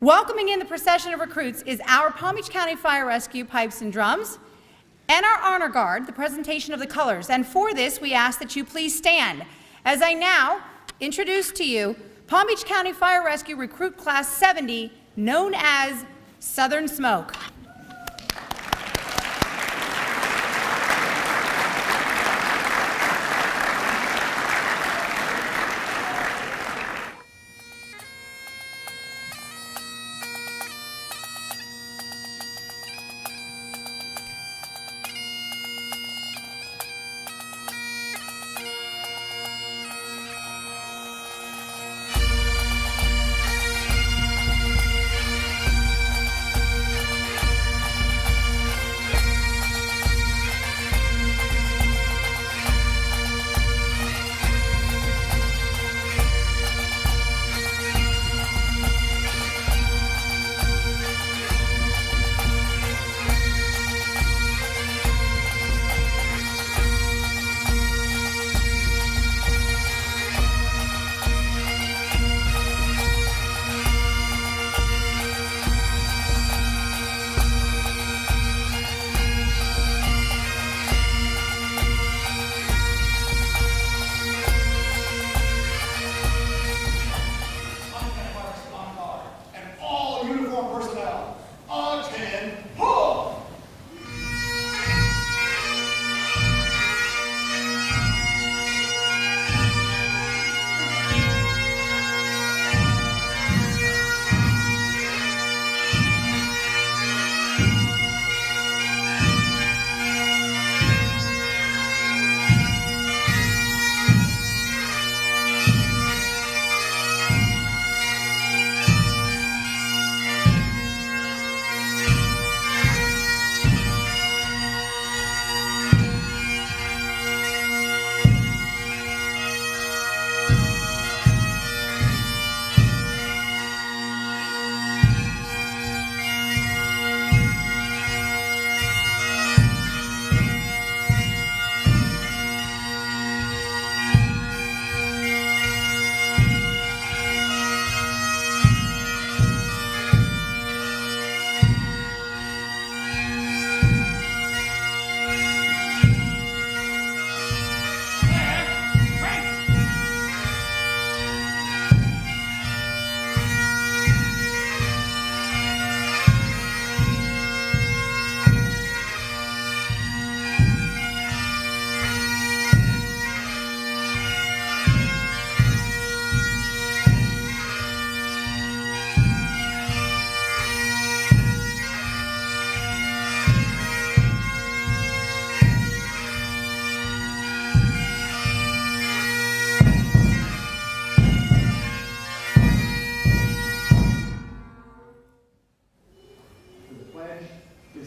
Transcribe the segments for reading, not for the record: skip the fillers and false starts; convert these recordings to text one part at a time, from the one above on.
Welcoming in the procession of recruits is our Palm Beach County Fire Rescue Pipes and Drums and our Honor Guard, the presentation of the colors. And for this, we ask that you please stand as I now introduce to you Palm Beach County Fire Rescue Recruit Class 70, known as Southern Smoke.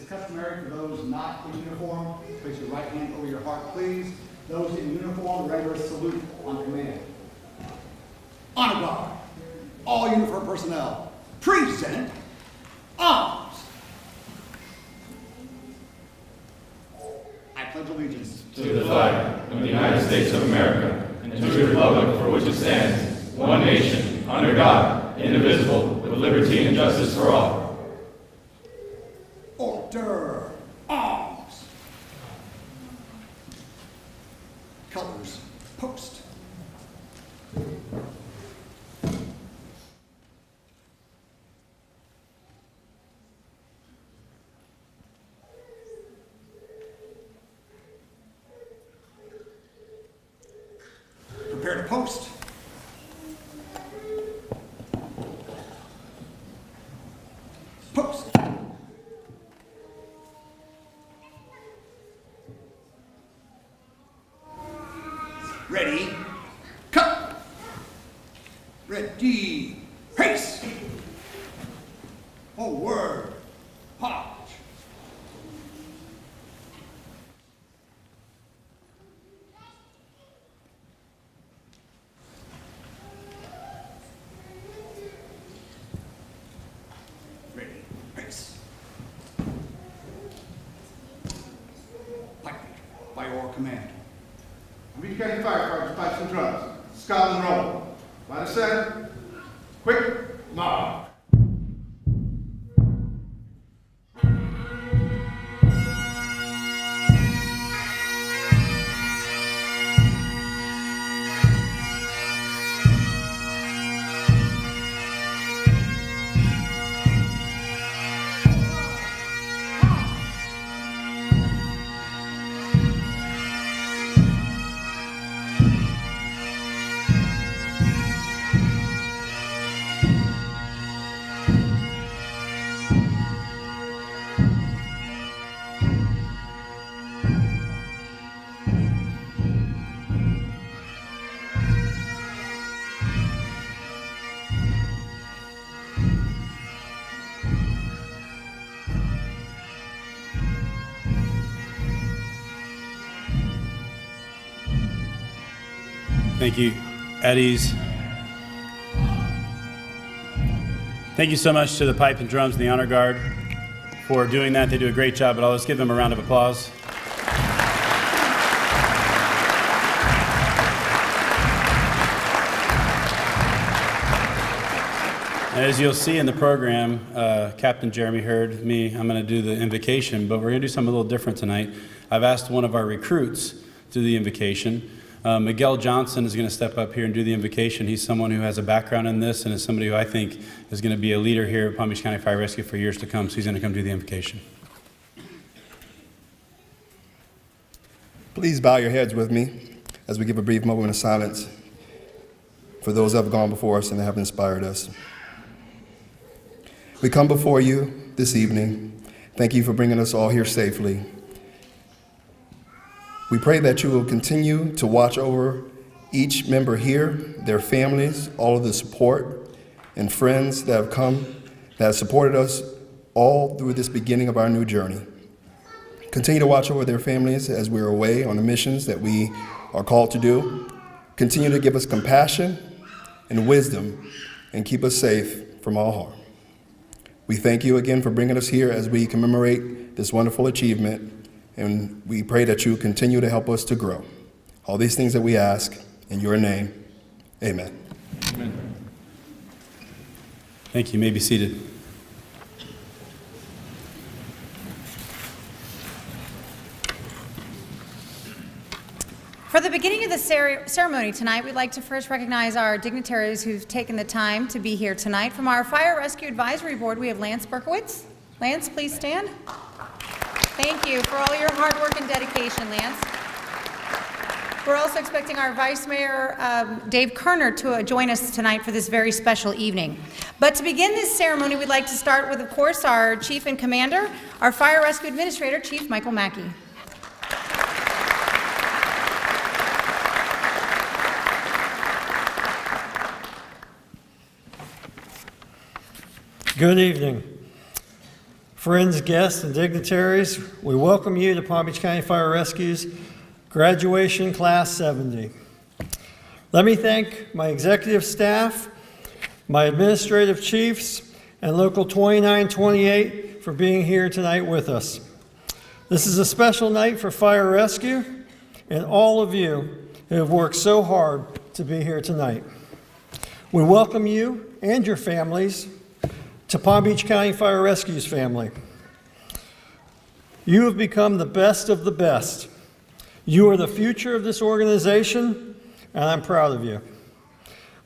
Customary for those not in uniform, place your right hand over your heart, please. Those in uniform, regular salute on command. Honor Guard, all uniform personnel, present arms. I pledge allegiance to the flag of the United States of America and to the republic for which it stands, one nation, under God, indivisible, with liberty and justice for all. Order! Arms! Colors, post. Prepare to post. Post. Ready, cut. Ready, pace. Forward, march. Ready, pace. Piping by your command. Palm Beach County Firefighters, pipes and drums. Scotland roll. Ladder set. Quick. Mark. Thank you, Eddies. Thank you so much to the pipe and drums and the honor guard for doing that. They do a great job, but let's give them a round of applause. And as you'll see in the program, Captain Jeremy Hurd, I'm going to do the invocation, but we're going to do something a little different tonight. I've asked one of our recruits to do the invocation. Miguel Johnson is going to step up here and do the invocation. He's someone who has a background in this and is somebody who I think is going to be a leader here at Palm Beach County Fire Rescue for years to come, so he's going to come do the invocation. Please bow your heads with me as we give a brief moment of silence for those that have gone before us and that have inspired us. We come before you this evening. Thank you for bringing us all here safely. We pray that you will continue to watch over each member here, their families, all of the support and friends that have come, that have supported us all through this beginning of our new journey. Continue to watch over their families as we're away on the missions that we are called to do. Continue to give us compassion and wisdom and keep us safe from all harm. We thank you again for bringing us here as we commemorate this wonderful achievement, and we pray that you continue to help us to grow. All these things that we ask in your name, amen. Amen. Thank you. You may be seated. For the beginning of the ceremony tonight, we'd like to first recognize our dignitaries who've taken the time to be here tonight. From our Fire Rescue Advisory Board, we have Lance Berkowitz. Lance, please stand. Thank you for all your hard work and dedication, Lance. We're also expecting our Vice Mayor, Dave Kerner, to join us tonight for this very special evening. But to begin this ceremony, we'd like to start with, of course, our Chief and Commander, our Fire Rescue Administrator, Chief Michael Mackey. Good evening. Friends, guests, and dignitaries, we welcome you to Palm Beach County Fire Rescue's Graduation Class 70. Let me thank my executive staff, my administrative chiefs, and Local 2928 for being here tonight with us. This is a special night for Fire Rescue and all of you who have worked so hard to be here tonight. We welcome you and your families to Palm Beach County Fire Rescue's family. You have become the best of the best. You are the future of this organization, and I'm proud of you.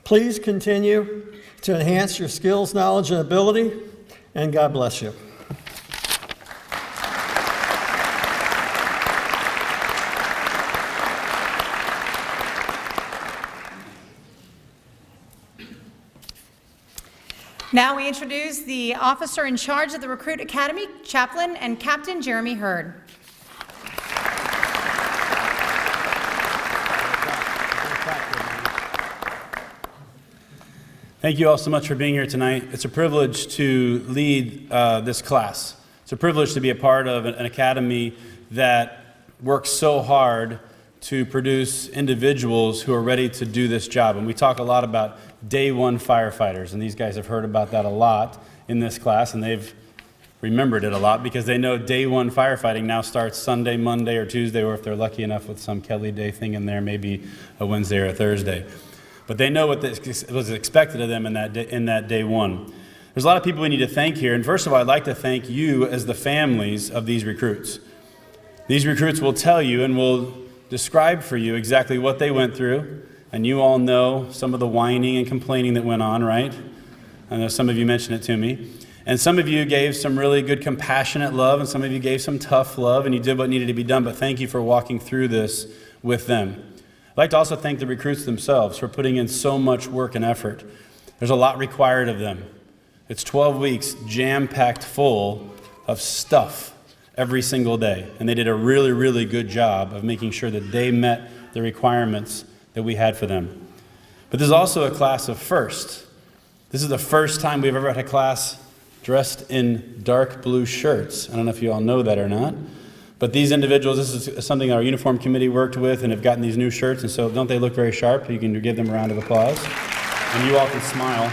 Please continue to enhance your skills, knowledge, and ability, and God bless you. Now we introduce the officer in charge of the Recruit Academy, Chaplain and Captain Jeremy Hurd. Thank you all so much for being here tonight. It's a privilege to lead this class. It's a privilege to be a part of an academy that works so hard to produce individuals who are ready to do this job. And we talk a lot about day one firefighters, and these guys have heard about that a lot in this class, and they've remembered it a lot because they know day one firefighting now starts Sunday, Monday, or Tuesday, or if they're lucky enough with some Kelly Day thing in there, maybe a Wednesday or a Thursday. But they know what was expected of them in that day one. There's a lot of people we need to thank here, and first of all, I'd like to thank you as the families of these recruits. These recruits will tell you and will describe for you exactly what they went through, and you all know some of the whining and complaining that went on, right? I know some of you mentioned it to me. And some of you gave some really good compassionate love, and some of you gave some tough love, and you did what needed to be done, but thank you for walking through this with them. I'd like to also thank the recruits themselves for putting in so much work and effort. There's a lot required of them. It's 12 weeks jam-packed full of stuff every single day, and they did a really, really good job of making sure that they met the requirements that we had for them. But this is also a class of first. This is the first time we've ever had a class dressed in dark blue shirts. I don't know if you all know that or not, But these individuals, this is something our uniform committee worked with and have gotten these new shirts, and so don't they look very sharp? You can give them a round of applause. And you all can smile.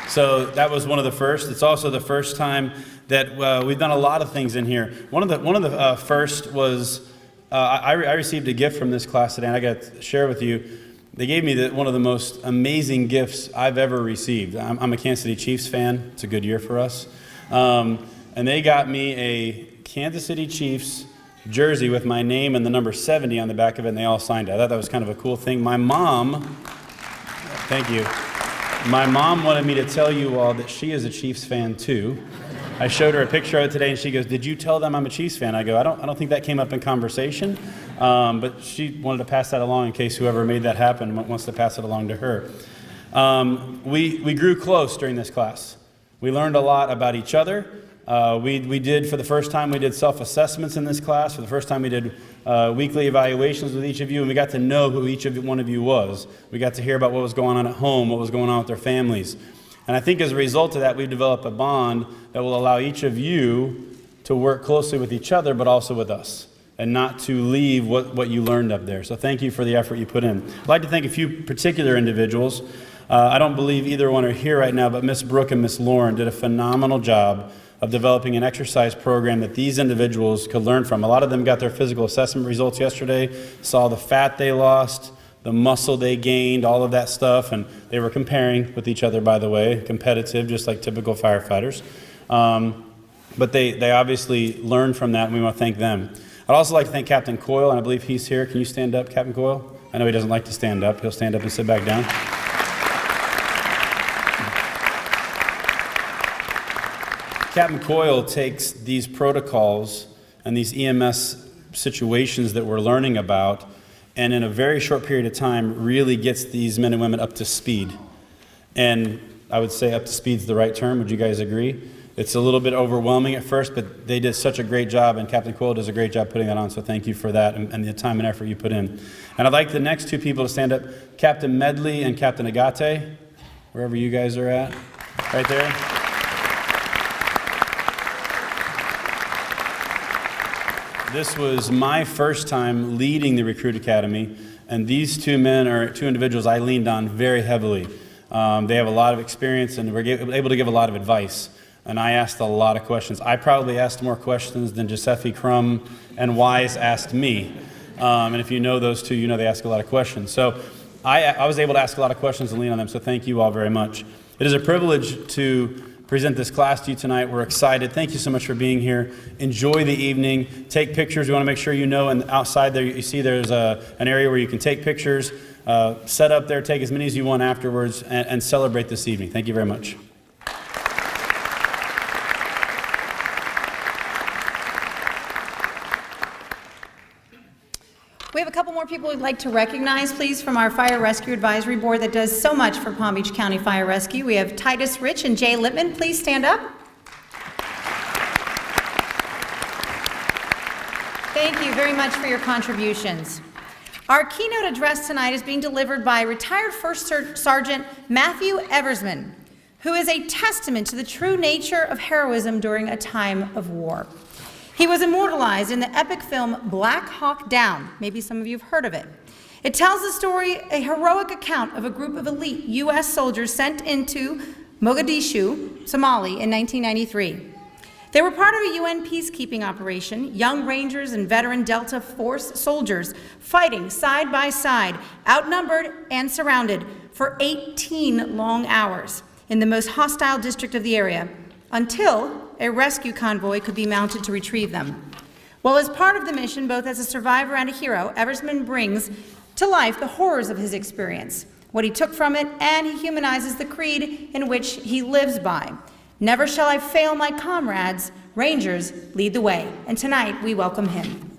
So that was one of the first. It's also the first time that we've done a lot of things in here. One of the first was I received a gift from this class today, and I got to share with you. They gave me one of the most amazing gifts I've ever received. I'm a Kansas City Chiefs fan. It's a good year for us. And they got me a Kansas City Chiefs jersey with my name and the number 70 on the back of it, and they all signed it. I thought that was kind of a cool thing. My mom, thank you. My mom wanted me to tell you all that she is a Chiefs fan too. I showed her a picture of it today, and she goes, "Did you tell them I'm a Chiefs fan?" I go, I don't think that came up in conversation, but she wanted to pass that along in case whoever made that happen wants to pass it along to her. We grew close during this class. We learned a lot about each other. We did, for the first time, we did self-assessments in this class. For the first time, we did weekly evaluations with each of you, and we got to know who each one of you was. We got to hear about what was going on at home, what was going on with their families. And I think as a result of that, we've developed a bond that will allow each of you to work closely with each other, but also with us, and not to leave what you learned up there. So thank you for the effort you put in. I'd like to thank a few particular individuals. I don't believe either one are here right now, but Miss Brooke and Miss Lauren did a phenomenal job of developing an exercise program that these individuals could learn from. A lot of them got their physical assessment results yesterday, saw the fat they lost, the muscle they gained, all of that stuff, and they were comparing with each other, by the way, competitive, just like typical firefighters. But they obviously learned from that, and we want to thank them. I'd also like to thank Captain Coyle, and I believe he's here. Can you stand up, Captain Coyle? I know he doesn't like to stand up. He'll stand up and sit back down. Captain Coyle takes these protocols and these EMS situations that we're learning about, and in a very short period of time really gets these men and women up to speed. And I would say up to speed is the right term. Would you guys agree? It's a little bit overwhelming at first, but they did such a great job, and Captain Coyle does a great job putting that on, so thank you for that and the time and effort you put in. And I'd like the next two people to stand up, Captain Medley and Captain Agate, wherever you guys are at, right there. This was my first time leading the Recruit Academy, and these two men are two individuals I leaned on very heavily. They have a lot of experience and were able to give a lot of advice, and I asked a lot of questions. I probably asked more questions than Giuseppe Crum and Wise asked me. And if you know those two, you know they ask a lot of questions. So I was able to ask a lot of questions and lean on them, so thank you all very much. It is a privilege to present this class to you tonight. We're excited. Thank you so much for being here. Enjoy the evening. Take pictures. We want to make sure you know, and outside there you see there's an area where you can take pictures. Set up there, take as many as you want afterwards, and celebrate this evening. Thank you very much. We have a couple more people we'd like to recognize, please, from our Fire Rescue Advisory Board that does so much for Palm Beach County Fire Rescue. We have Titus Rich and Jay Lippman. Please stand up. Thank you very much for your contributions. Our keynote address tonight is being delivered by retired First Sergeant Matthew Eversman, who is a testament to the true nature of heroism during a time of war. He was immortalized in the epic film Black Hawk Down. Maybe some of you have heard of it. It tells the story, a heroic account of a group of elite U.S. soldiers sent into Mogadishu, Somalia in 1993. They were part of a UN peacekeeping operation, young Rangers and veteran Delta Force soldiers fighting side by side, outnumbered and surrounded for 18 long hours in the most hostile district of the area, until a rescue convoy could be mounted to retrieve them. Well, as part of the mission, both as a survivor and a hero, Eversman brings to life the horrors of his experience, what he took from it, and he humanizes the creed in which he lives by. Never shall I fail my comrades. Rangers, lead the way. And tonight, we welcome him.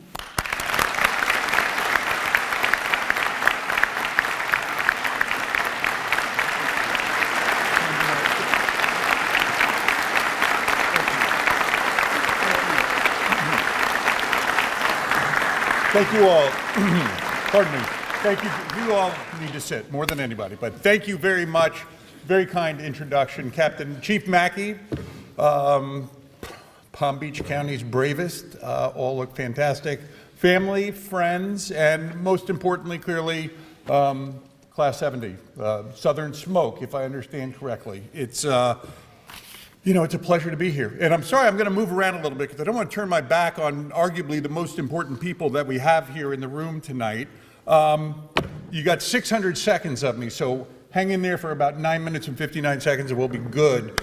Thank you all. Pardon me. Thank you. You all need to sit more than anybody, but thank you very much. Very kind introduction, Captain Chief Mackey. Palm Beach County's bravest, all look fantastic. Family, friends, and most importantly, clearly, Class 70, Southern Smoke, if I understand correctly. It's, it's a pleasure to be here. And I'm sorry, I'm going to move around a little bit because I don't want to turn my back on arguably the most important people that we have here in the room tonight. You got 600 seconds of me, so hang in there for about 9 minutes and 59 seconds and we'll be good.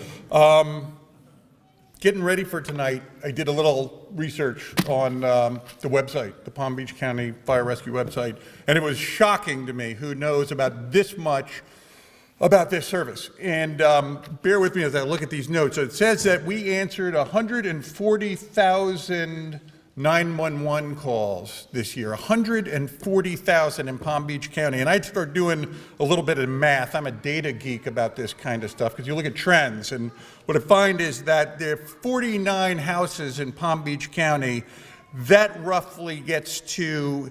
Getting ready for tonight, I did a little research on the website, the Palm Beach County Fire Rescue website, and it was shocking to me who knows about this much about this service. And bear with me as I look at these notes. So it says that we answered 140,000 911 calls this year, 140,000 in Palm Beach County. And I'd start doing a little bit of math. I'm a data geek about this kind of stuff because you look at trends. And what I find is that there are 49 houses in Palm Beach County. That roughly gets to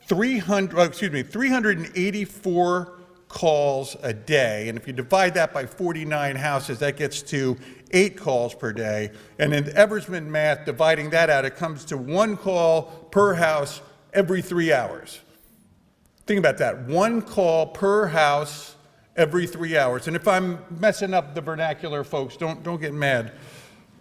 384 calls a day. And if you divide that by 49 houses, that gets to 8 calls per day. And in Eversman math, dividing that out, it comes to 1 call per house every 3 hours. Think about that, 1 call per house every 3 hours. And if I'm messing up the vernacular, folks, don't get mad.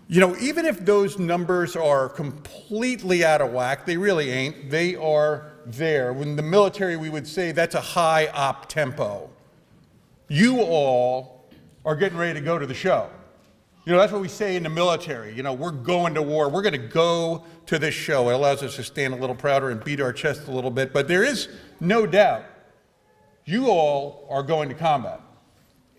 You know, even if those numbers are completely out of whack, they really ain't. They are there. In the military, we would say that's a high op tempo. You all are getting ready to go to the show. You know, that's what we say in the military. You know, we're going to war. We're going to go to this show. It allows us to stand a little prouder and beat our chest a little bit. But there is no doubt you all are going to combat.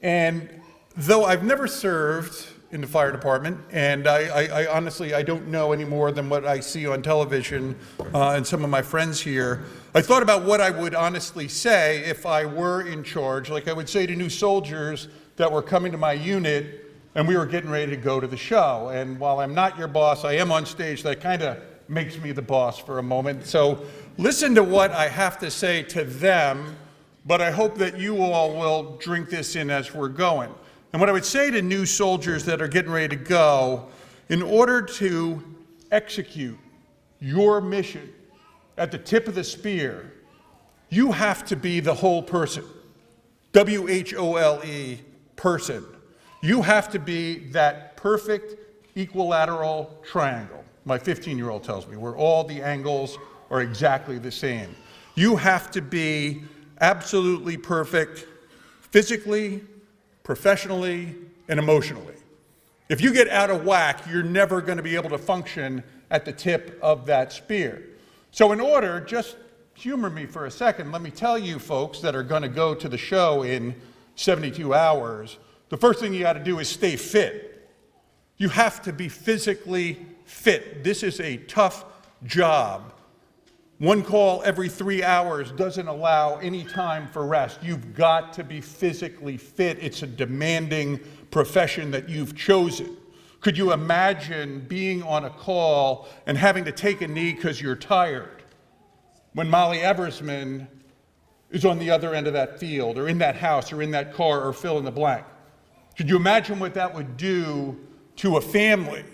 And though I've never served in the fire department, and I honestly, I don't know any more than what I see on television and some of my friends here. I thought about what I would honestly say if I were in charge. Like I would say to new soldiers that were coming to my unit and we were getting ready to go to the show. And while I'm not your boss, I am on stage. That kind of makes me the boss for a moment. So listen to what I have to say to them, but I hope that you all will drink this in as we're going. And what I would say to new soldiers that are getting ready to go, in order to execute your mission at the tip of the spear, you have to be the whole person. WHOLE, person. You have to be that perfect equilateral triangle. My 15-year-old tells me, where all the angles are exactly the same. You have to be absolutely perfect physically, professionally, and emotionally. If you get out of whack, you're never going to be able to function at the tip of that spear. So in order, just humor me for a second, let me tell you folks that are going to go to the show in 72 hours, the first thing you got to do is stay fit. You have to be physically fit. This is a tough job. 1 call every 3 hours doesn't allow any time for rest. You've got to be physically fit. It's a demanding profession that you've chosen. Could you imagine being on a call and having to take a knee because you're tired when Molly Eversman is on the other end of that field or in that house or in that car or fill in the blank? Could you imagine what that would do to a family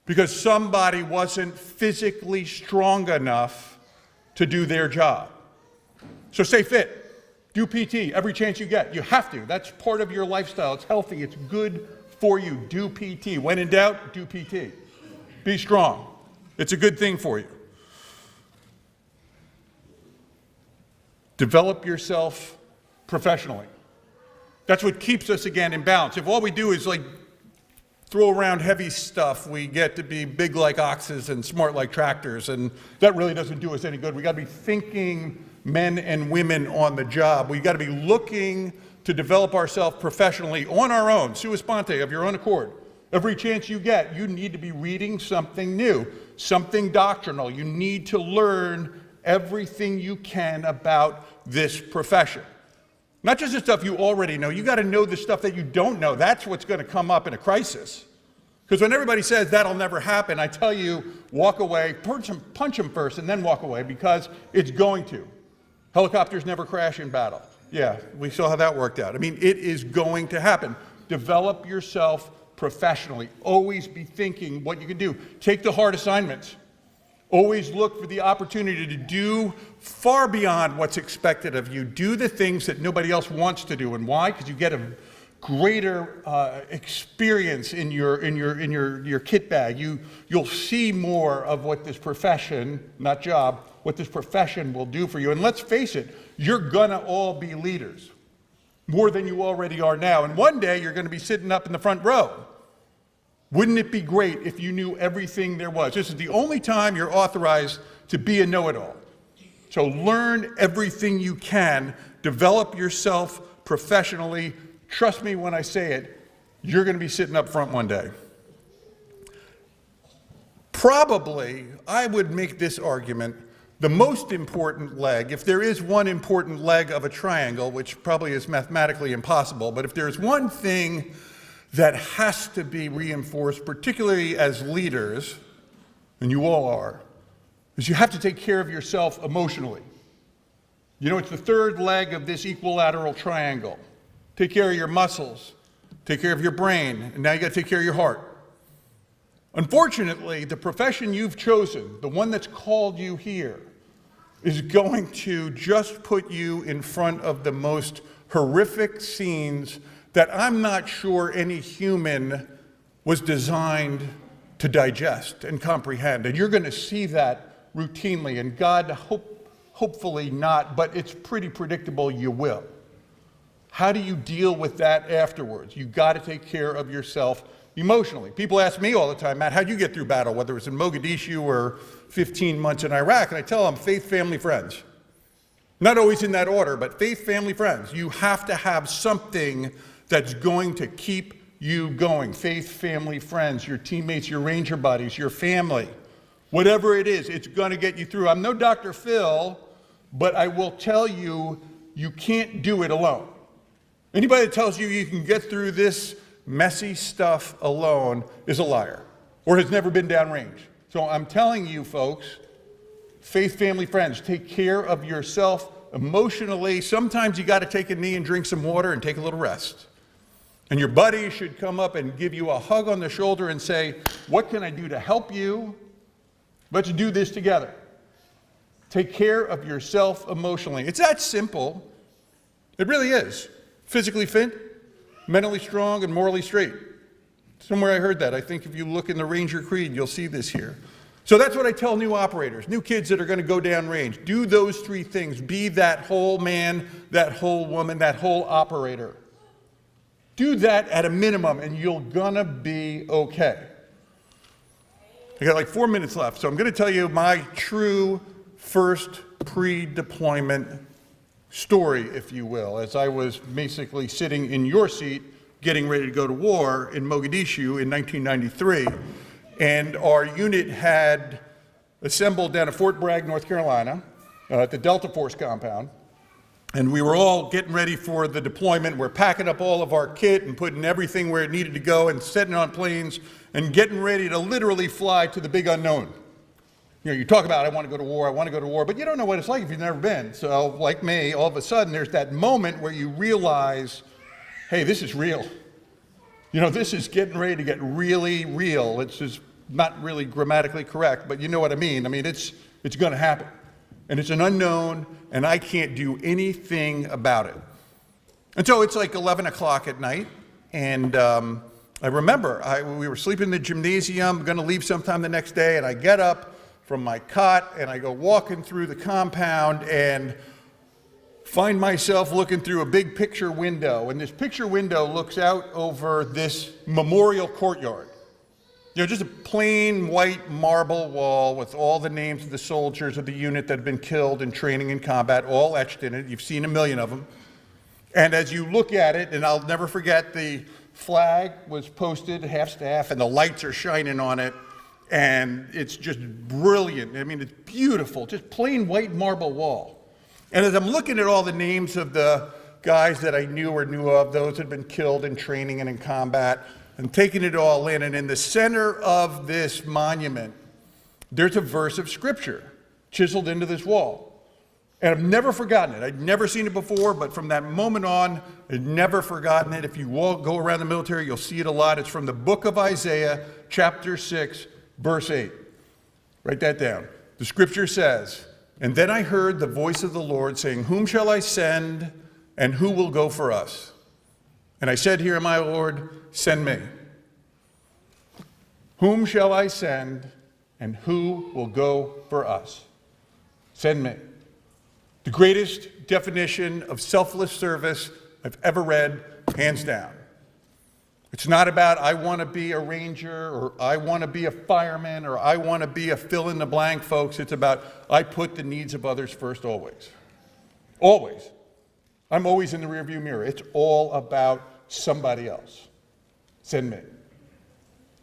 because somebody wasn't physically strong enough to do their job? So stay fit. Do PT every chance you get. You have to. That's part of your lifestyle. It's healthy. It's good for you. Do PT. When in doubt, do PT. Be strong. It's a good thing for you. Develop yourself professionally. That's what keeps us, again, in balance. If all we do is like throw around heavy stuff, we get to be big like oxes and smart like tractors, and that really doesn't do us any good. We got to be thinking men and women on the job. We got to be looking to develop ourselves professionally on our own, sua sponte, of your own accord. Every chance you get, you need to be reading something new, something doctrinal. You need to learn everything you can about this profession. Not just the stuff you already know, you got to know the stuff that you don't know. That's what's going to come up in a crisis. Because when everybody says that'll never happen, I tell you, walk away, punch them first, and then walk away, because it's going to. Helicopters never crash in battle. Yeah, we saw how that worked out. I mean, it is going to happen. Develop yourself professionally. Always be thinking what you can do. Take the hard assignments. Always look for the opportunity to do far beyond what's expected of you. Do the things that nobody else wants to do. And why? Because you get a greater experience in your kit bag. You'll see more of what this profession, not job, what this profession will do for you. And let's face it, you're gonna all be leaders, more than you already are now. And one day you're gonna be sitting up in the front row. Wouldn't it be great if you knew everything there was? This is the only time you're authorized to be a know-it-all. So learn everything you can, develop yourself professionally. Trust me when I say it, you're going to be sitting up front one day. Probably, I would make this argument, the most important leg, if there is one important leg of a triangle, which probably is mathematically impossible, but if there's one thing that has to be reinforced, particularly as leaders, and you all are, is you have to take care of yourself emotionally. You know, it's the third leg of this equilateral triangle. Take care of your muscles, take care of your brain, and now you got to take care of your heart. Unfortunately, the profession you've chosen, the one that's called you here, is going to just put you in front of the most horrific scenes that I'm not sure any human was designed to digest and comprehend. And you're going to see that routinely, and God, hopefully not, but it's pretty predictable you will. How do you deal with that afterwards? You got to take care of yourself emotionally. People ask me all the time, Matt, how'd you get through battle, whether it was in Mogadishu or 15 months in Iraq? And I tell them, faith, family, friends. Not always in that order, but faith, family, friends. You have to have something that's going to keep you going. Faith, family, friends, your teammates, your ranger buddies, your family. Whatever it is, it's going to get you through. I'm no Dr. Phil, but I will tell you, you can't do it alone. Anybody that tells you you can get through this messy stuff alone is a liar or has never been downrange. So I'm telling you folks, faith, family, friends, take care of yourself emotionally. Sometimes you got to take a knee and drink some water and take a little rest. And your buddy should come up and give you a hug on the shoulder and say, what can I do to help you? Let's do this together. Take care of yourself emotionally. It's that simple. It really is. Physically fit, mentally strong, and morally straight. Somewhere I heard that. I think if you look in the Ranger Creed, you'll see this here. So that's what I tell new operators, new kids that are going to go downrange. Do those three things. Be that whole man, that whole woman, that whole operator. Do that at a minimum, and you're going to be okay. I got like 4 minutes left, so I'm going to tell you my true first pre-deployment story, if you will, as I was basically sitting in your seat getting ready to go to war in Mogadishu in 1993. And our unit had assembled down at Fort Bragg, North Carolina, at the Delta Force compound. And we were all getting ready for the deployment. We're packing up all of our kit and putting everything where it needed to go and setting on planes and getting ready to literally fly to the big unknown. You know, you talk about, I want to go to war, but you don't know what it's like if you've never been. So, like me, all of a sudden, there's that moment where you realize, hey, this is real. You know, this is getting ready to get really real. It's just not really grammatically correct, but you know what I mean. I mean, it's going to happen. And it's an unknown, and I can't do anything about it. And so it's like 11 o'clock at night, and I remember we were sleeping in the gymnasium, going to leave sometime the next day, and I get up from my cot, and I go walking through the compound and find myself looking through a big picture window. And this picture window looks out over this memorial courtyard. You know, just a plain white marble wall with all the names of the soldiers of the unit that have been killed in training and combat, all etched in it. You've seen a million of them. And as you look at it, and I'll never forget, the flag was posted half-staff, and the lights are shining on it. And it's just brilliant. I mean, it's beautiful, just plain white marble wall. And as I'm looking at all the names of the guys that I knew or knew of, those that had been killed in training and in combat, and taking it all in, and in the center of this monument, there's a verse of scripture chiseled into this wall. And I've never forgotten it. I'd never seen it before, but from that moment on, I'd never forgotten it. If you all go around the military, you'll see it a lot. It's from the book of Isaiah, chapter 6, verse 8. Write that down. The scripture says, "And then I heard the voice of the Lord saying, 'Whom shall I send, and who will go for us?' And I said, 'Here am I, Lord, send me.'" Whom shall I send, and who will go for us? Send me. The greatest definition of selfless service I've ever read, hands down. It's not about I want to be a ranger, or I want to be a fireman, or I want to be a fill in the blank, folks. It's about I put the needs of others first always. Always. I'm always in the rearview mirror. It's all about somebody else. Send me.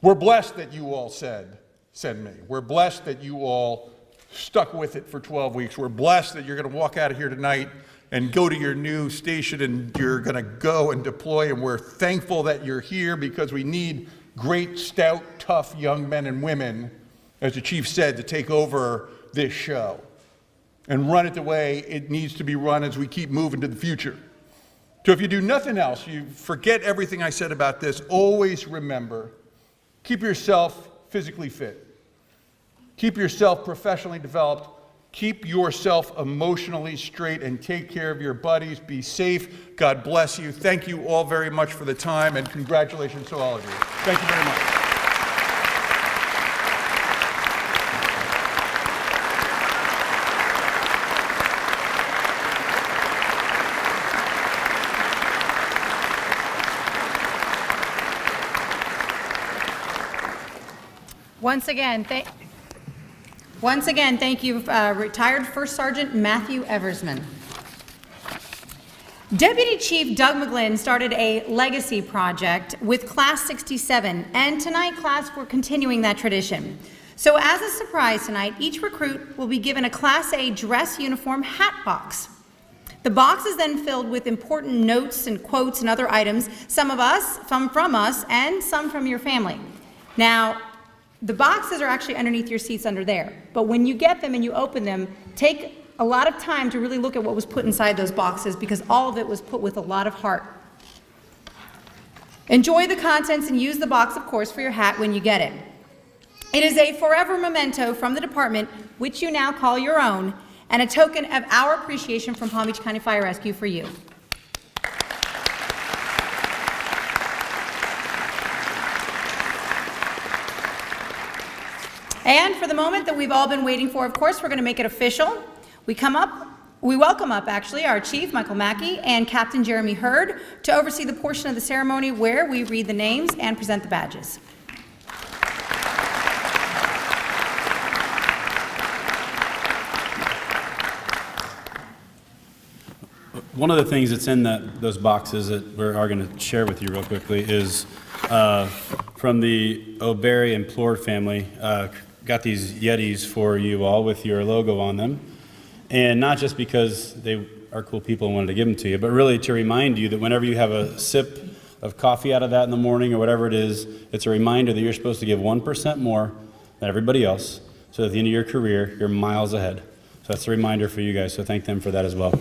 We're blessed that you all said, send me. We're blessed that you all stuck with it for 12 weeks. We're blessed that you're going to walk out of here tonight and go to your new station, and you're going to go and deploy. And we're thankful that you're here, because we need great, stout, tough young men and women, as the chief said, to take over this show and run it the way it needs to be run as we keep moving to the future. So if you do nothing else, you forget everything I said about this, always remember, keep yourself physically fit. Keep yourself professionally developed. Keep yourself emotionally straight, and take care of your buddies. Be safe. God bless you. Thank you all very much for the time, and congratulations to all of you. Thank you very much. Once again, thank you, retired First Sergeant Matthew Eversman. Deputy Chief Doug McGlynn started a legacy project with Class 67, and tonight, class, we're continuing that tradition. So as a surprise tonight, each recruit will be given a Class A dress uniform hat box. The box is then filled with important notes and quotes and other items, some from us, and some from your family. Now, the boxes are actually underneath your seats under there, but when you get them and you open them, take a lot of time to really look at what was put inside those boxes, because all of it was put with a lot of heart. Enjoy the contents and use the box, of course, for your hat when you get it. It is a forever memento from the department, which you now call your own, and a token of our appreciation from Palm Beach County Fire Rescue for you. And for the moment that we've all been waiting for, of course, we're going to make it official. We welcome up, our Chief, Michael Mackey, and Captain Jeremy Hurd to oversee the portion of the ceremony where we read the names and present the badges. One of the things that's in those boxes that we are going to share with you real quickly is from the O'Berry and Plord family. Got these Yetis for you all with your logo on them. And not just because they are cool people and wanted to give them to you, but really to remind you that whenever you have a sip of coffee out of that in the morning or whatever it is, it's a reminder that you're supposed to give 1% more than everybody else, so at the end of your career, you're miles ahead. So that's a reminder for you guys, so thank them for that as well.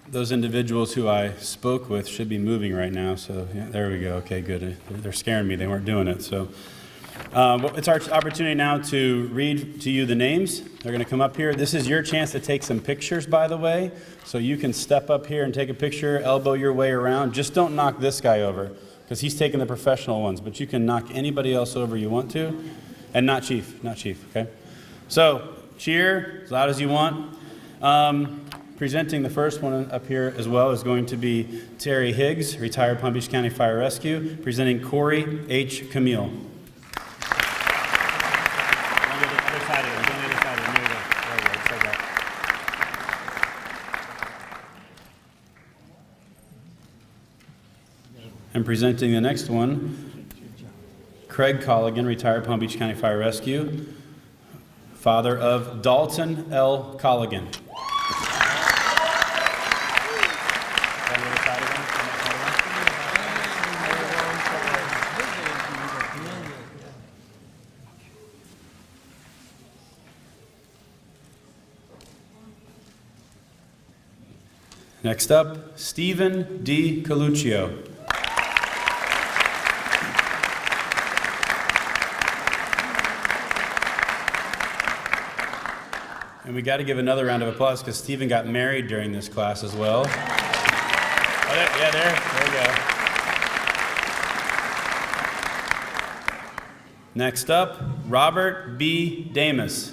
Those individuals who I spoke with should be moving right now, so yeah, there we go. Okay, good. They're scaring me. They weren't doing it. So it's our opportunity now to read to you the names. They're going to come up here. This is your chance to take some pictures, by the way, so you can step up here and take a picture, elbow your way around. Just don't knock this guy over, because he's taking the professional ones, but you can knock anybody else over you want to, and not Chief, okay? So cheer as loud as you want. Presenting the first one up here as well is going to be Terry Higgs, retired Palm Beach County Fire Rescue, presenting Corey H. Camille. And presenting the next one, Craig Colligan, retired Palm Beach County Fire Rescue, father of Dalton L. Colligan. Next up, Stephen D. Coluccio. And we got to give another round of applause because Stephen got married during this class as well. There you go. Next up, Robert B. Damus.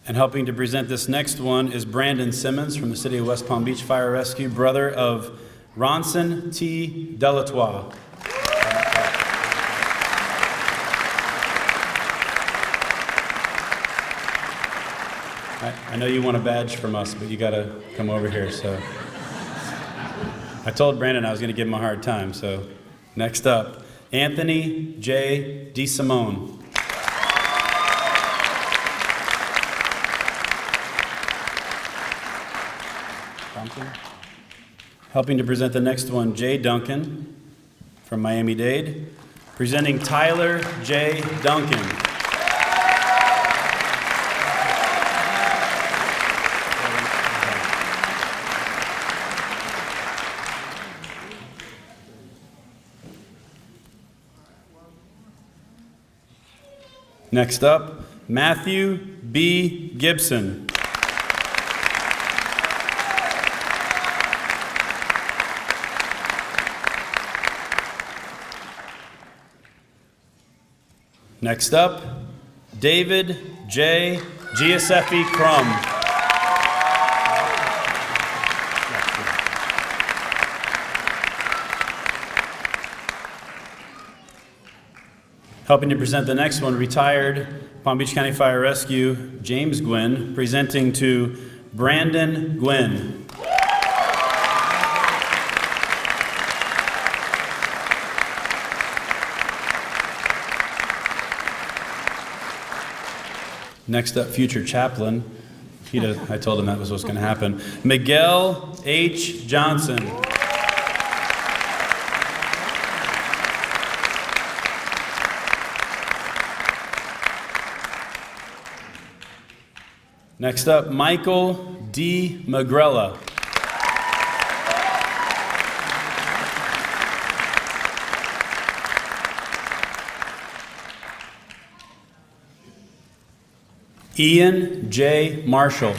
And helping to present this next one is Brandon Simmons from the City of West Palm Beach Fire Rescue, brother of Ronson T. Delatour. I know you want a badge from us, but you got to come over here. So I told Brandon I was going to give him a hard time. So next up, Anthony J. DeSimone. Helping to present the next one, Jay Duncan from Miami-Dade. Presenting Tyler J. Duncan. Next up, Matthew B. Gibson. Next up, David J. Giuseppe Crum. Helping to present the next one, retired Palm Beach County Fire Rescue, James Gwynn, presenting to Brandon Gwynn. Next up, future chaplain. I told him that was what's going to happen. Miguel H. Johnson. Next up, Michael D. Magrella. Ian J. Marshall.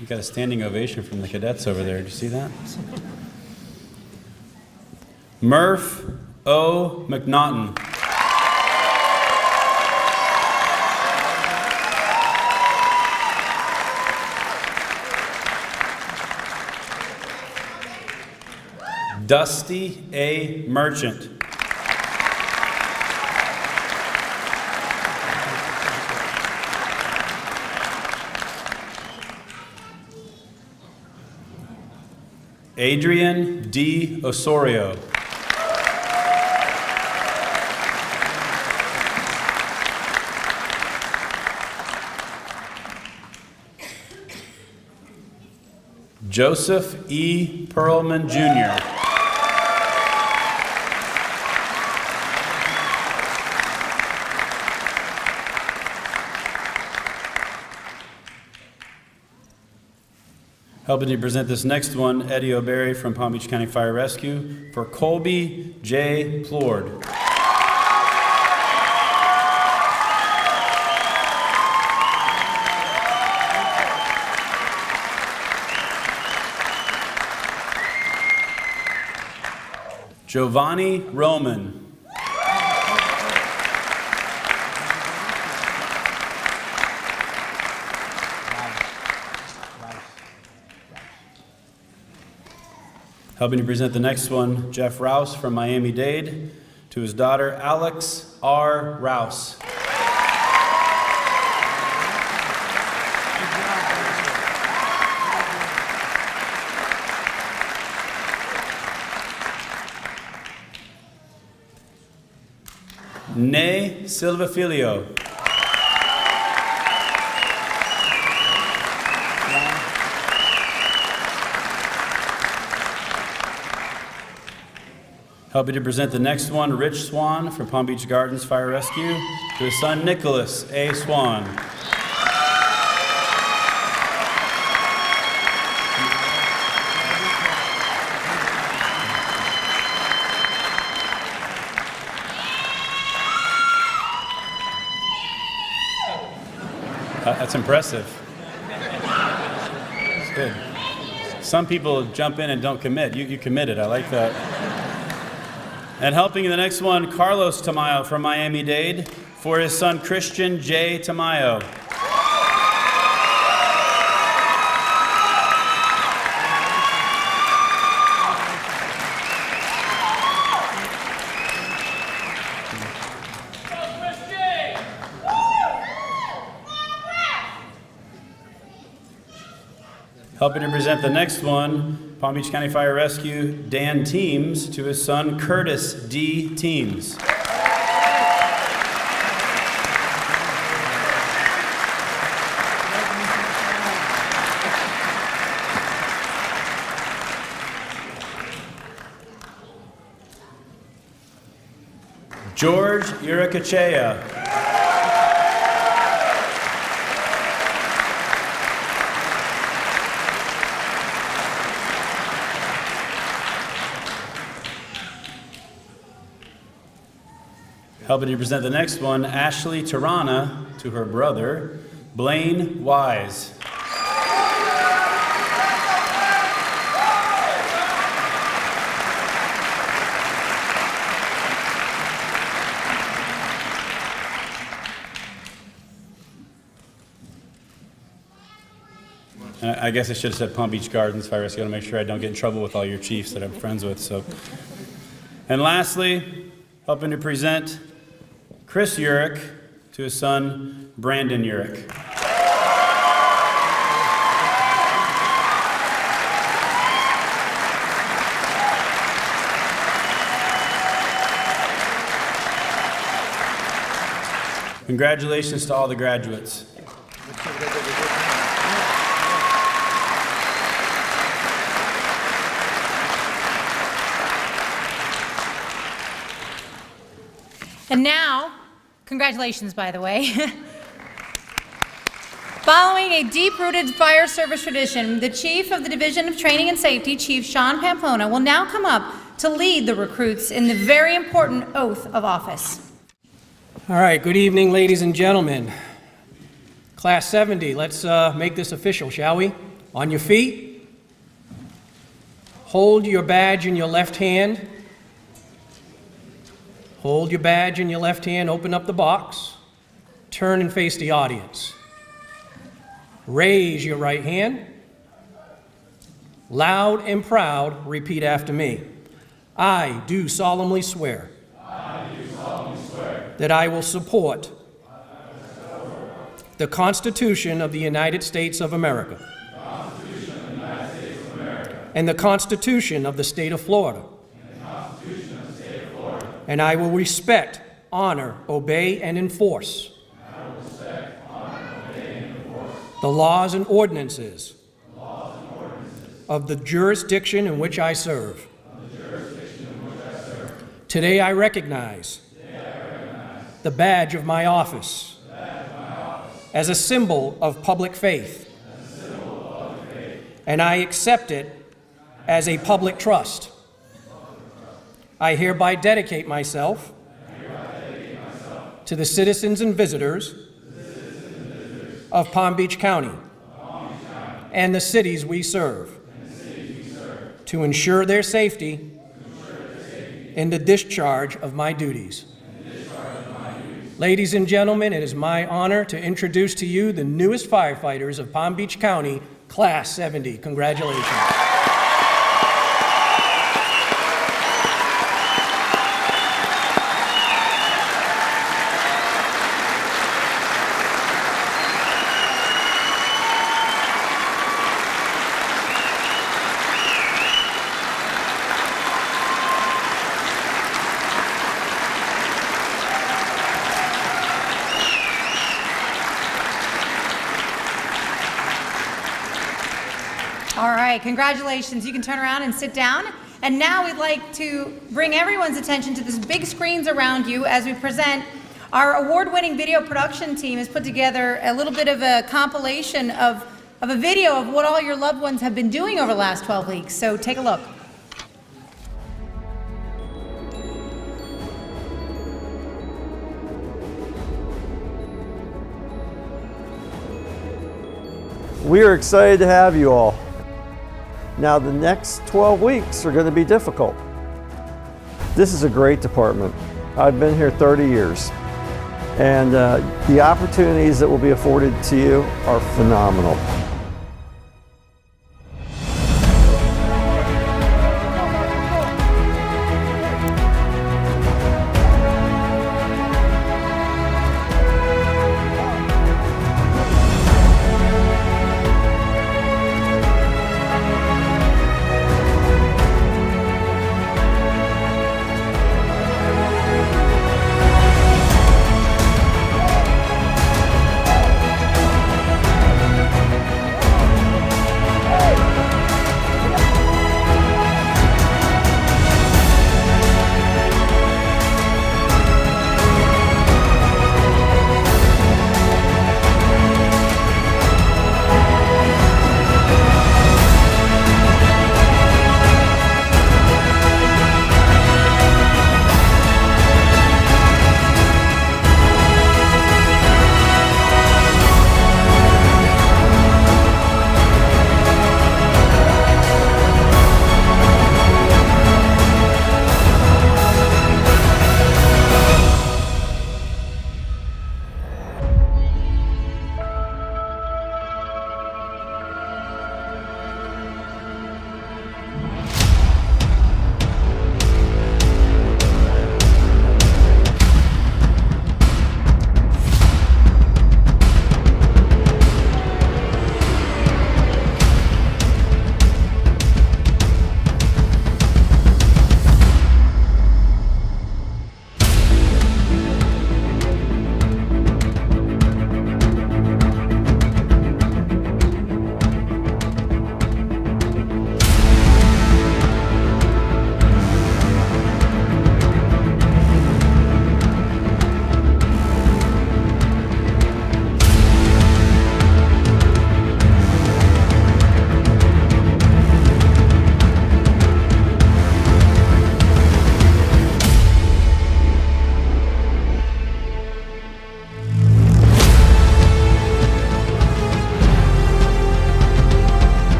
You got a standing ovation from the cadets over there. Did you see that? Murph O. McNaughton. Dusty A. Merchant. Adrian D. Osorio. Joseph E. Perlman, Jr. Helping to present this next one, Eddie O'Berry from Palm Beach County Fire Rescue for Colby J. Plord. Giovanni Roman. Helping to present the next one, Jeff Rouse from Miami-Dade, to his daughter, Alex R. Rouse. Nay Silvafilio. Helping to present the next one, Rich Swan from Palm Beach Gardens Fire Rescue, to his son Nicholas A. Swan. That's impressive. That's good. Some people jump in and don't commit. You committed. I like that. And helping in the next one, Carlos Tamayo from Miami-Dade for his son Christian J. Tamayo. Helping to present the next one, Palm Beach County Fire Rescue, Dan Teams, to his son Curtis D. Teams. George Uricachea. Helping to present the next one, Ashley Tirana, to her brother, Blaine Wise. I guess I should have said Palm Beach Gardens Fire Rescue. I want to make sure I don't get in trouble with all your chiefs that I'm friends with. And lastly, helping to present Chris Urick to his son, Brandon Urick. Congratulations to all the graduates. And now, congratulations, by the way. Following a deep-rooted fire service tradition, the Chief of the Division of Training and Safety, Chief Sean Pamplona, will now come up to lead the recruits in the very important oath of office. All right, good evening, ladies and gentlemen. Class 70, let's make this official, shall we? On your feet. Hold your badge in your left hand. Hold your badge in your left hand, open up the box, turn and face the audience. Raise your right hand. Loud and proud, repeat after me. I do solemnly swear. That I will support the Constitution of the United States of America. And the Constitution of the State of Florida. And I will respect, honor, obey, and enforce the laws and ordinances of the jurisdiction in which I serve. Today I recognize the badge of my office as a symbol of public faith, and I accept it as a public trust. I hereby dedicate myself to the citizens and visitors of Palm Beach County and the cities we serve to ensure their safety in the discharge of my duties. Ladies and gentlemen, it is my honor to introduce to you the newest firefighters of Palm Beach County, Class 70. Congratulations. All right, congratulations. You can turn around and sit down. And now we'd like to bring everyone's attention to this big screens around you as we present our award-winning video production team has put together a little bit of a compilation of a video of what all your loved ones have been doing over the last 12 weeks. So take a look. We are excited to have you all. Now the next 12 weeks are going to be difficult. This is a great department. I've been here 30 years. And the opportunities that will be afforded to you are phenomenal.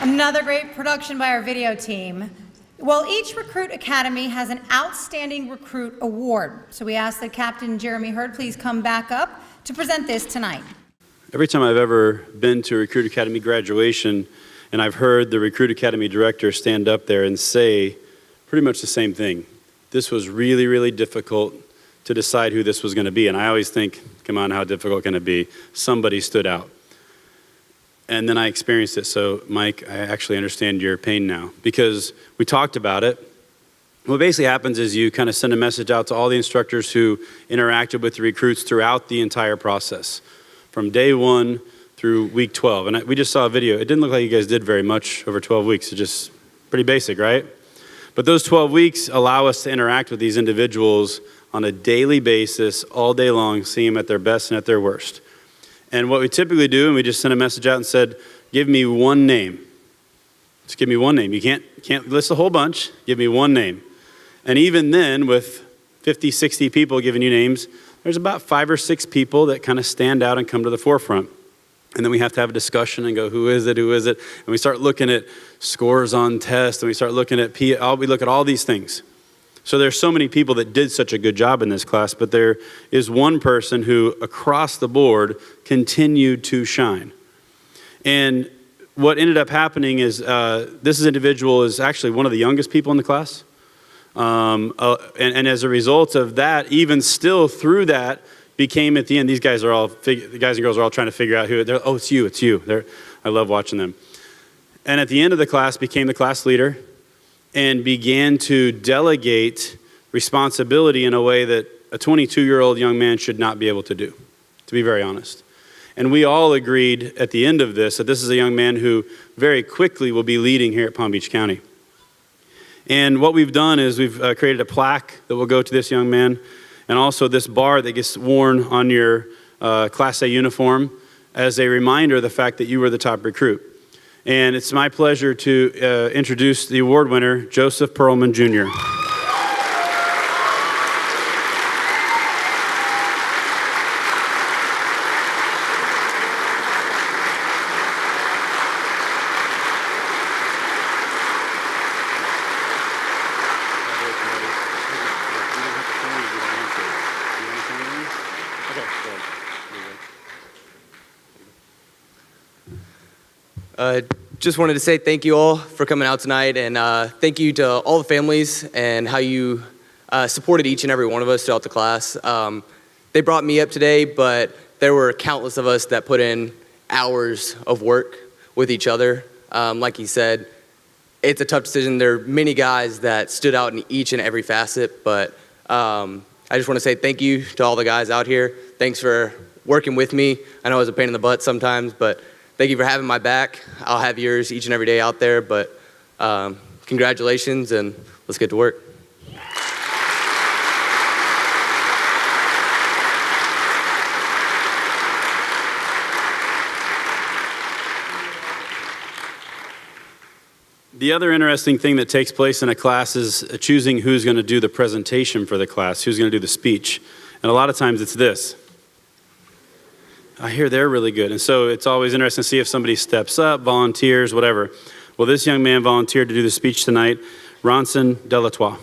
Another great production by our video team. Well, each Recruit Academy has an Outstanding Recruit Award. So we ask that Captain Jeremy Hurd please come back up to present this tonight. Every time I've ever been to a Recruit Academy graduation and I've heard the Recruit Academy director stand up there and say pretty much the same thing. This was really, really difficult to decide who this was going to be. And I always think, come on, how difficult can it be? Somebody stood out. And then I experienced it. So, Mike, I actually understand your pain now because we talked about it. What basically happens is you kind of send a message out to all the instructors who interacted with the recruits throughout the entire process, from day one through week 12. And we just saw a video. It didn't look like you guys did very much over 12 weeks. It's just pretty basic, right? But those 12 weeks allow us to interact with these individuals on a daily basis, all day long, seeing them at their best and at their worst. And what we typically do, and we just sent a message out and said, give me one name. Just give me one name. You can't list a whole bunch. Give me one name. And even then, with 50, 60 people giving you names, there's about 5 or 6 people that kind of stand out and come to the forefront. And then we have to have a discussion and go, who is it, who is it? And we start looking at scores on tests, and we start looking at we look at all these things. So there's so many people that did such a good job in this class, but there is one person who, across the board, continued to shine. And what ended up happening is this individual is actually one of the youngest people in the class. And as a result of that, even still through that, became at the end, the guys and girls are all trying to figure out who, oh, it's you. I love watching them. And at the end of the class, became the class leader and began to delegate responsibility in a way that a 22-year-old young man should not be able to do, to be very honest. And we all agreed at the end of this that this is a young man who very quickly will be leading here at Palm Beach County. And what we've done is we've created a plaque that will go to this young man, and also this bar that gets worn on your Class A uniform as a reminder of the fact that you were the top recruit. And it's my pleasure to introduce the award winner, Joseph Perlman Jr. Just wanted to say thank you all for coming out tonight, and thank you to all the families and how you supported each and every one of us throughout the class. They brought me up today, but there were countless of us that put in hours of work with each other. Like he said, it's a tough decision. There are many guys that stood out in each and every facet, but I just want to say thank you to all the guys out here. Thanks for working with me. I know I was a pain in the butt sometimes, but thank you for having my back. I'll have yours each and every day out there, but congratulations, and let's get to work. The other interesting thing that takes place in a class is choosing who's going to do the presentation for the class, who's going to do the speech. And a lot of times it's this. I hear they're really good. And so it's always interesting to see if somebody steps up, volunteers, whatever. Well, this young man volunteered to do the speech tonight, Ronson Delatois.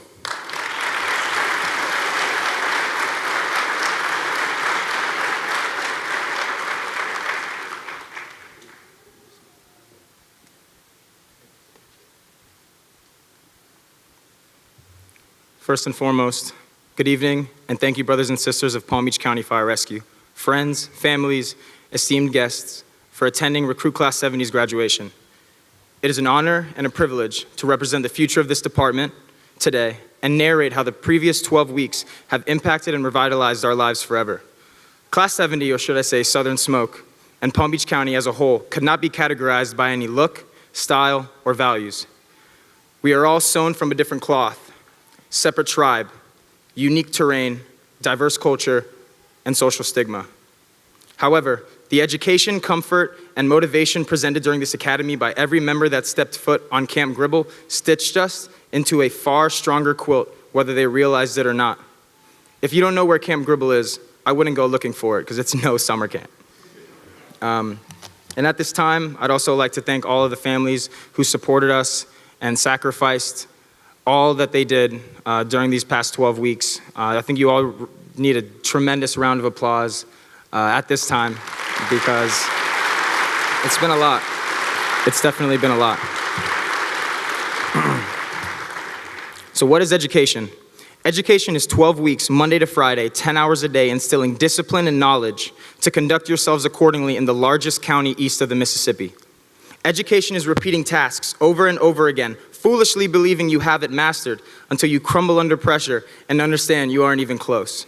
First and foremost, good evening, and thank you, brothers and sisters of Palm Beach County Fire Rescue, friends, families, esteemed guests, for attending Recruit Class 70's graduation. It is an honor and a privilege to represent the future of this department today and narrate how the previous 12 weeks have impacted and revitalized our lives forever. Class 70, or should I say Southern Smoke, and Palm Beach County as a whole could not be categorized by any look, style, or values. We are all sewn from a different cloth, separate tribe, unique terrain, diverse culture, and social stigma. However, the education, comfort, and motivation presented during this academy by every member that stepped foot on Camp Gribble stitched us into a far stronger quilt, whether they realized it or not. If you don't know where Camp Gribble is, I wouldn't go looking for it, because it's no summer camp. And at this time, I'd also like to thank all of the families who supported us and sacrificed all that they did during these past 12 weeks. I think you all need a tremendous round of applause at this time, because it's been a lot. It's definitely been a lot. So what is education? Education is 12 weeks, Monday to Friday, 10 hours a day, instilling discipline and knowledge to conduct yourselves accordingly in the largest county east of the Mississippi. Education is repeating tasks over and over again, foolishly believing you have it mastered until you crumble under pressure and understand you aren't even close.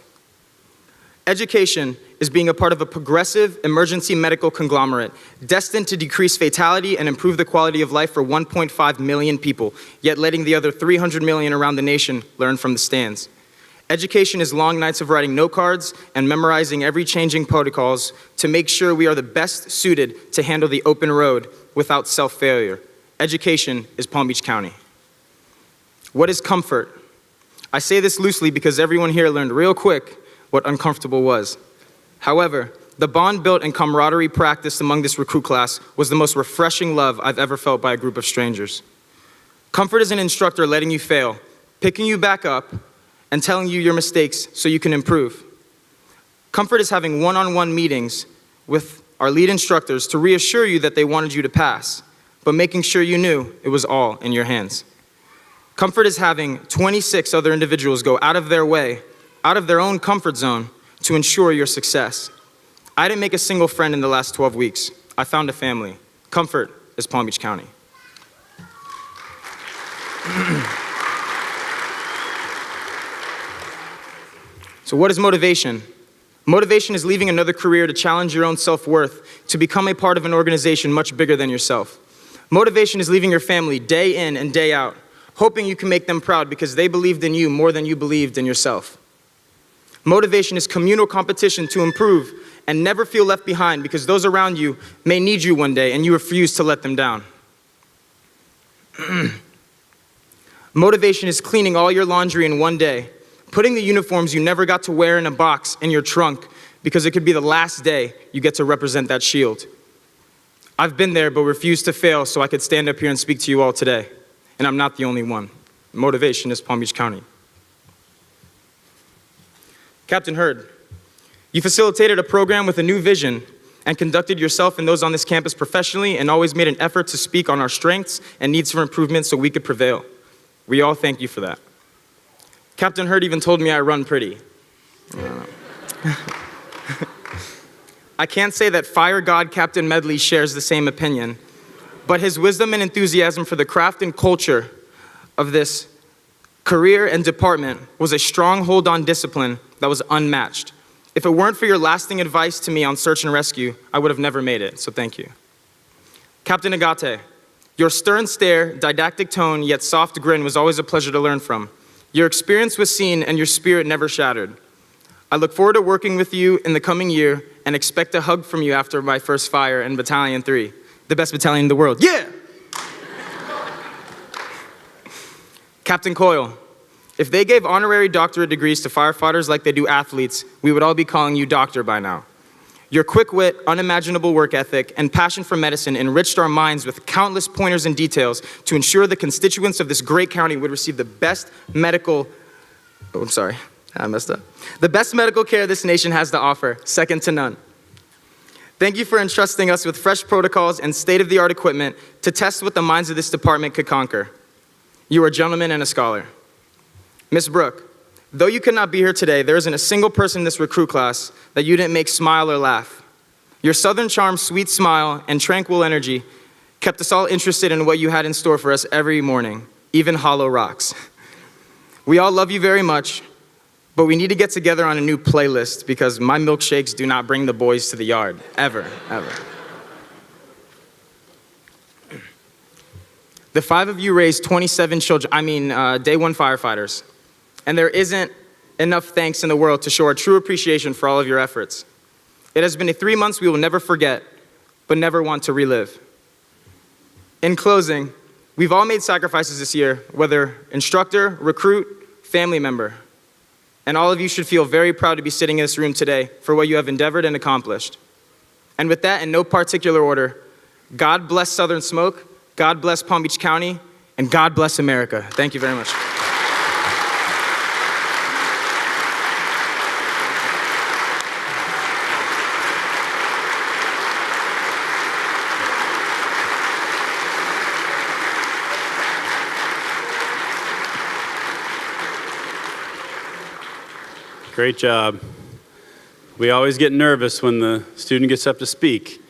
Education is being a part of a progressive emergency medical conglomerate destined to decrease fatality and improve the quality of life for 1.5 million people, yet letting the other 300 million around the nation learn from the stands. Education is long nights of writing note cards and memorizing every changing protocols to make sure we are the best suited to handle the open road without self-failure. Education is Palm Beach County. What is comfort? I say this loosely because everyone here learned real quick what uncomfortable was. However, the bond built and camaraderie practiced among this recruit class was the most refreshing love I've ever felt by a group of strangers. Comfort is an instructor letting you fail, picking you back up, and telling you your mistakes so you can improve. Comfort is having one-on-one meetings with our lead instructors to reassure you that they wanted you to pass, but making sure you knew it was all in your hands. Comfort is having 26 other individuals go out of their way, out of their own comfort zone, to ensure your success. I didn't make a single friend in the last 12 weeks. I found a family. Comfort is Palm Beach County. So what is motivation? Motivation is leaving another career to challenge your own self-worth, to become a part of an organization much bigger than yourself. Motivation is leaving your family day in and day out, hoping you can make them proud because they believed in you more than you believed in yourself. Motivation is communal competition to improve and never feel left behind because those around you may need you one day and you refuse to let them down. Motivation is cleaning all your laundry in one day, putting the uniforms you never got to wear in a box in your trunk because it could be the last day you get to represent that shield. I've been there but refused to fail so I could stand up here and speak to you all today. And I'm not the only one. Motivation is Palm Beach County. Captain Hurd, you facilitated a program with a new vision and conducted yourself and those on this campus professionally and always made an effort to speak on our strengths and needs for improvement so we could prevail. We all thank you for that. Captain Hurd even told me I run pretty. I can't say that Fire God Captain Medley shares the same opinion, but his wisdom and enthusiasm for the craft and culture of this career and department was a strong hold on discipline that was unmatched. If it weren't for your lasting advice to me on search and rescue, I would have never made it, so thank you. Captain Agate, your stern stare, didactic tone, yet soft grin was always a pleasure to learn from. Your experience was seen and your spirit never shattered. I look forward to working with you in the coming year and expect a hug from you after my first fire in Battalion 3, the best battalion in the world. Yeah! Captain Coyle, if they gave honorary doctorate degrees to firefighters like they do athletes, we would all be calling you doctor by now. Your quick wit, unimaginable work ethic, and passion for medicine enriched our minds with countless pointers and details to ensure the constituents of this great county would receive the best medical, the best medical care this nation has to offer, second to none. Thank you for entrusting us with fresh protocols and state-of-the-art equipment to test what the minds of this department could conquer. You are a gentleman and a scholar. Miss Brooke, though you could not be here today, there isn't a single person in this recruit class that you didn't make smile or laugh. Your Southern charm, sweet smile, and tranquil energy kept us all interested in what you had in store for us every morning, even hollow rocks. We all love you very much, but we need to get together on a new playlist because my milkshakes do not bring the boys to the yard, ever, ever. The 5 of you raised 27 children, day one firefighters. And there isn't enough thanks in the world to show our true appreciation for all of your efforts. It has been 3 months we will never forget, but never want to relive. In closing, we've all made sacrifices this year, whether instructor, recruit, family member. And all of you should feel very proud to be sitting in this room today for what you have endeavored and accomplished. And with that, in no particular order, God bless Southern Smoke, God bless Palm Beach County, and God bless America. Thank you very much. Great job. We always get nervous when the student gets up to speak.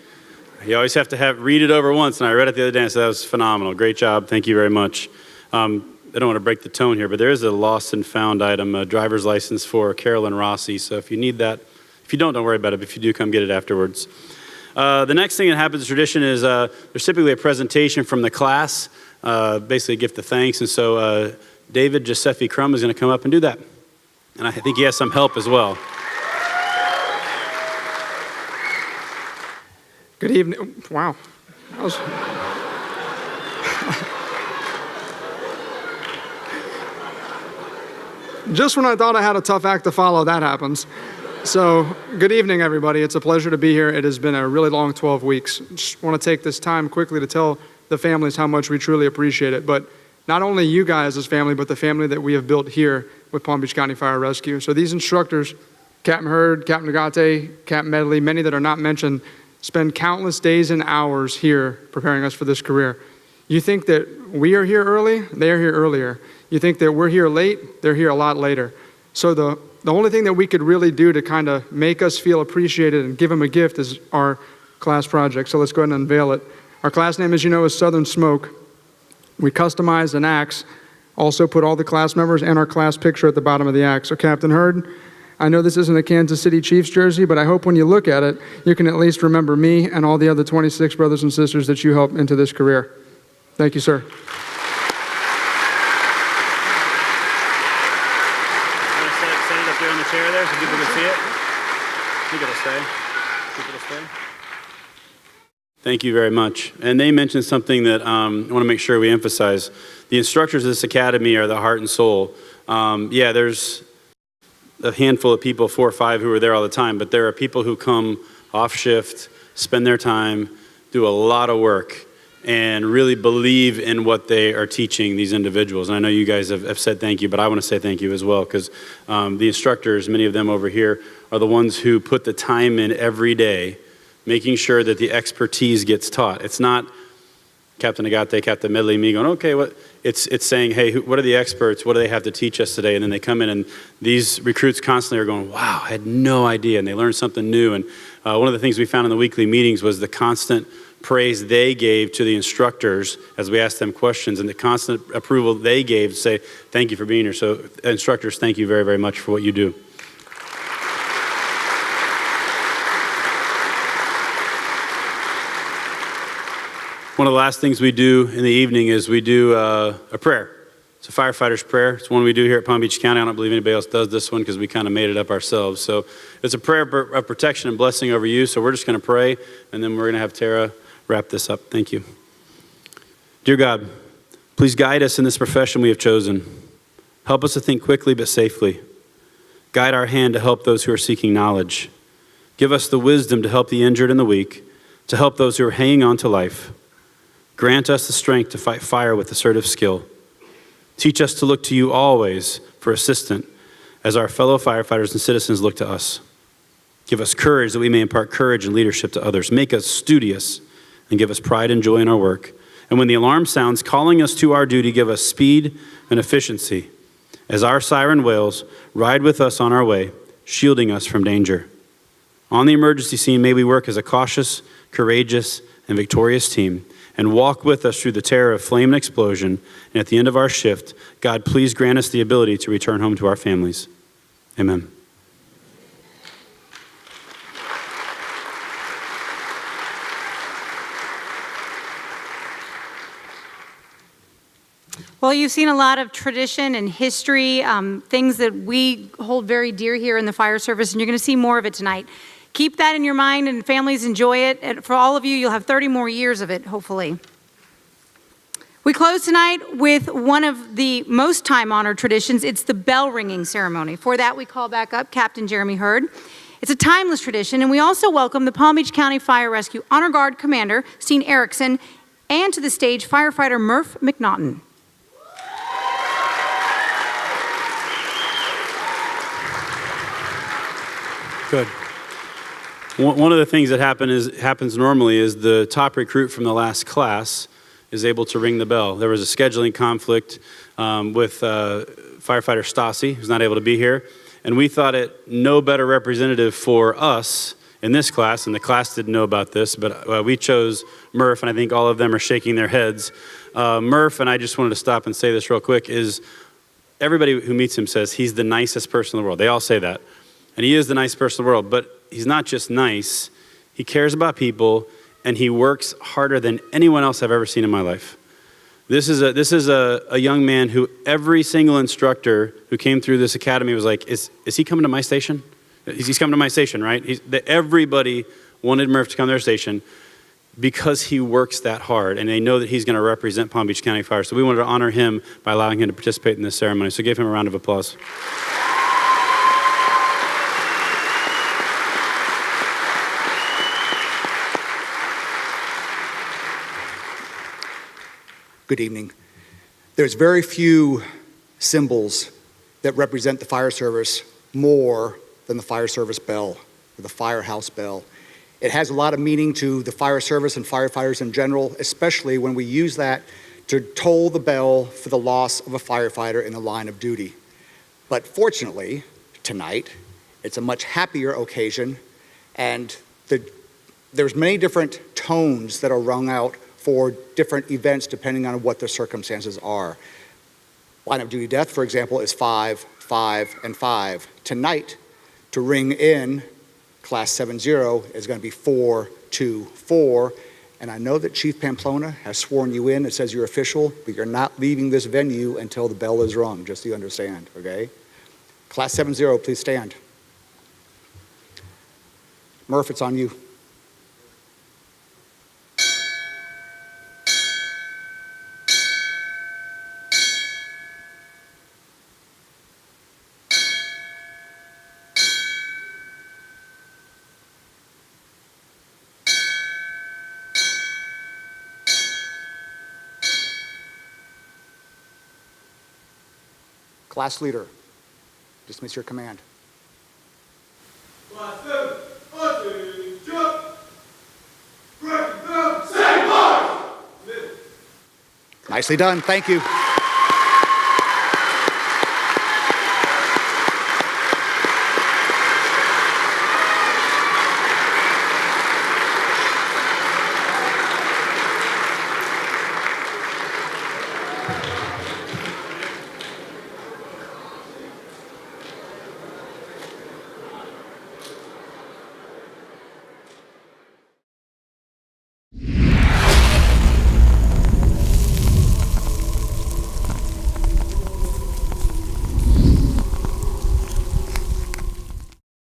You always have to read it over once, and I read it the other day, and so that was phenomenal. Great job. Thank you very much. I don't want to break the tone here, but there is a lost and found item, a driver's license for Carolyn Rossi. So if you need that, If you don't worry about it. But if you do, come get it afterwards. The next thing that happens in tradition is there's typically a presentation from the class, basically a gift of thanks. And so David Giuseppe Crum is going to come up and do that. And I think he has some help as well. Good evening. Wow. That was... Just when I thought I had a tough act to follow, that happens. So, good evening, everybody. It's a pleasure to be here. It has been a really long 12 weeks. Just want to take this time quickly to tell the families how much we truly appreciate it. But not only you guys as family, but the family that we have built here with Palm Beach County Fire Rescue. So these instructors, Captain Hurd, Captain Nagate, Captain Medley, many that are not mentioned, spend countless days and hours here preparing us for this career. You think that we are here early, they are here earlier. You think that we're here late, they're here a lot later. So the only thing that we could really do to kind of make us feel appreciated and give them a gift is our class project. So let's go ahead and unveil it. Our class name, as you know, is Southern Smoke. We customized an axe, also put all the class members and our class picture at the bottom of the axe. So Captain Hurd, I know this isn't a Kansas City Chiefs jersey, but I hope when you look at it, you can at least remember me and all the other 26 brothers and sisters that you helped into this career. Thank you, sir. Set it up there in the chair there so people can see it. Keep it stay. Keep it stay. Thank you very much. And they mentioned something that I want to make sure we emphasize. The instructors of this academy are the heart and soul. Yeah, there's a handful of people, 4 or 5, who are there all the time, but there are people who come off shift, spend their time, do a lot of work, and really believe in what they are teaching these individuals. And I know you guys have said thank you, but I want to say thank you as well, because the instructors, many of them over here, are the ones who put the time in every day, making sure that the expertise gets taught. It's not Captain Nagate, Captain Medley, me going, okay, what? It's saying, hey, what are the experts? What do they have to teach us today? And then they come in, and these recruits constantly are going, wow, I had no idea, and they learned something new. And one of the things we found in the weekly meetings was the constant praise they gave to the instructors as we asked them questions, and the constant approval they gave to say, thank you for being here. So instructors, thank you very, very much for what you do. One of the last things we do in the evening is we do a prayer. It's a firefighter's prayer. It's one we do here at Palm Beach County. I don't believe anybody else does this one because we kind of made it up ourselves. So it's a prayer of protection and blessing over you. So we're just going to pray, and then we're going to have Tara wrap this up. Thank you. Dear God, please guide us in this profession we have chosen. Help us to think quickly but safely. Guide our hand to help those who are seeking knowledge. Give us the wisdom to help the injured and the weak, to help those who are hanging on to life. Grant us the strength to fight fire with assertive skill. Teach us to look to you always for assistance as our fellow firefighters and citizens look to us. Give us courage that we may impart courage and leadership to others. Make us studious and give us pride and joy in our work. And when the alarm sounds, calling us to our duty, give us speed and efficiency. As our siren wails, ride with us on our way, shielding us from danger. On the emergency scene, may we work as a cautious, courageous, and victorious team, and walk with us through the terror of flame and explosion. And at the end of our shift, God, please grant us the ability to return home to our families. Amen. Well, you've seen a lot of tradition and history, things that we hold very dear here in the fire service, and you're going to see more of it tonight. Keep that in your mind, and families enjoy it. And for all of you, you'll have 30 more years of it, hopefully. We close tonight with one of the most time-honored traditions. It's the bell ringing ceremony. For that, we call back up Captain Jeremy Hurd. It's a timeless tradition, and we also welcome the Palm Beach County Fire Rescue Honor Guard Commander, Steen Erickson, and to the stage, firefighter Murph McNaughton. Good. One of the things that happens normally is the top recruit from the last class is able to ring the bell. There was a scheduling conflict with firefighter Stassi, who's not able to be here, and we thought it no better representative for us in this class, and the class didn't know about this, but we chose Murph, and I think all of them are shaking their heads. Murph, and I just wanted to stop and say this real quick, is everybody who meets him says he's the nicest person in the world. They all say that. And he is the nicest person in the world, but he's not just nice. He cares about people, and he works harder than anyone else I've ever seen in my life. This is a young man who every single instructor who came through this academy was like, is he coming to my station? He's coming to my station, right? Everybody wanted Murph to come to their station because he works that hard, and they know that he's going to represent Palm Beach County Fire. So we wanted to honor him by allowing him to participate in this ceremony. So give him a round of applause. Good evening. There's very few symbols that represent the fire service more than the fire service bell, or the firehouse bell. It has a lot of meaning to the fire service and firefighters in general, especially when we use that to toll the bell for the loss of a firefighter in the line of duty. But fortunately, tonight, it's a much happier occasion, and there's many different tones that are rung out for different events depending on what the circumstances are. Line of duty death, for example, is 5, 5, and 5. Tonight, to ring in Class 70 is going to be 4, 2, 4. And I know that Chief Pamplona has sworn you in. It says you're official, but you're not leaving this venue until the bell is rung, just so you understand, okay? Class 70, please stand. Murph, it's on you. Class leader, dismiss your command. Class 7, attention! Break them, say march! Nicely done, thank you.